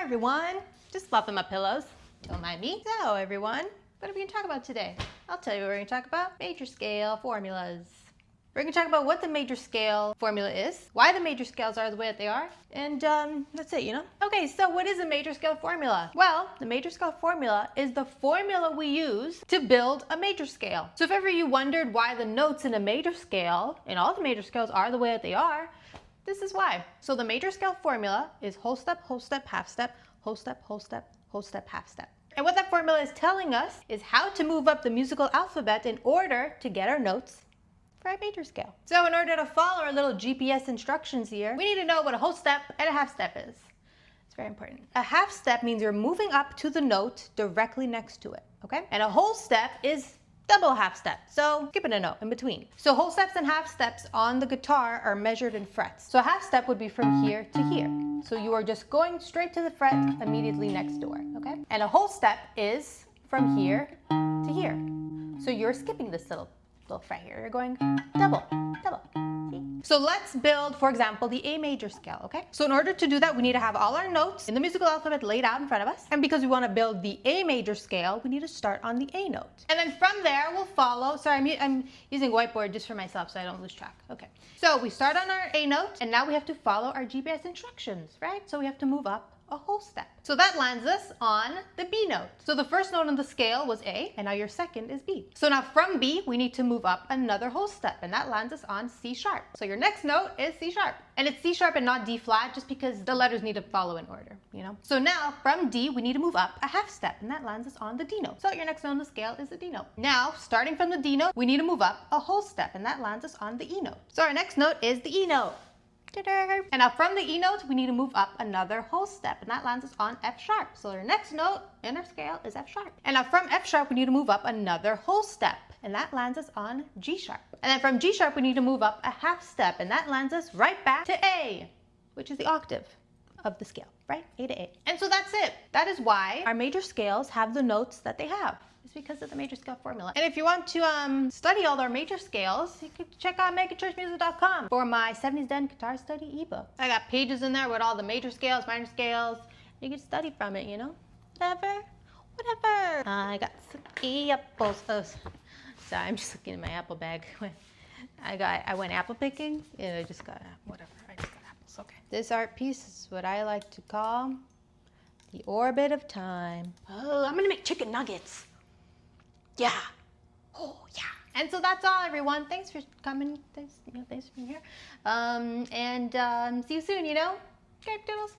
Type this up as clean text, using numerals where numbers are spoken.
everyone. Just fluffing my pillows. Don't mind me. So everyone, what are we gonna talk about today? I'll tell you what we're gonna talk about. Major scale formulas. We're gonna talk about what the major scale formula is, why the major scales are the way that they are, and that's it, you know? Okay, so what is a major scale formula? Well, the major scale formula is the formula we use to build a major scale. So if ever you wondered why the notes in a major scale, and all the major scales are the way that they are, this is why. So the major scale formula is whole step, half step, whole step, half step. And what that formula is telling us is how to move up the musical alphabet in order to get our notes for a major scale. So in order to follow our little GPS instructions here, we need to know what a whole step and a half step is. It's very important. A half step means you're moving up to the note directly next to it, okay? And a whole step is double half step, so skipping a note in between. So whole steps and half steps on the guitar are measured in frets. So a half step would be from here to here. So you are just going straight to the fret immediately next door, okay? And a whole step is from here to here. So you're skipping this little fret here. You're going double. See? So let's build, for example, the A major scale, okay? So in order to do that, we need to have all our notes in the musical alphabet laid out in front of us. And because we want to build the A major scale, we need to start on the A note. And then from there, we'll follow. Sorry, I'm using whiteboard just for myself so I don't lose track. Okay. So we start on our A note, and now we have to follow our GPS instructions, right? So we have to move up a whole step. So that lands us on the B note. So the first note on the scale was A, and now your second is B. So now from B, we need to move up another whole step, and that lands us on C sharp. So your next note is C sharp. And it's C sharp and not D flat, just because the letters need to follow in order, you know? So now from D, we need to move up a half step, and that lands us on the D note. So your next note on the scale is the D note. Now, starting from the D note, we need to move up a whole step, and that lands us on the E note. So our next note is the E note. And now from the E note, we need to move up another whole step, and that lands us on F sharp. So our next note in our scale is F sharp. And now from F sharp, we need to move up another whole step, and that lands us on G sharp. And then from G sharp, we need to move up a half step, and that lands us right back to A, which is the octave of the scale, right? A to A. And so that's it. That is why our major scales have the notes that they have. It's because of the major scale formula. And if you want to study all our major scales, you could check out megachurchmusic.com for my 70s Den guitar study ebook. I got pages in there with all the major scales, minor scales. You can study from it, you know? Whatever. I got some apples. Oh, sorry, I'm just looking in my apple bag. I went apple picking. Yeah, I just got whatever. I just got apples. Okay. This art piece is what I like to call the orbit of time. Oh, I'm gonna make chicken nuggets. Yeah. Oh, yeah. And so that's all, everyone. Thanks for coming. Thanks for being here. See you soon, you know? Okay, doodles.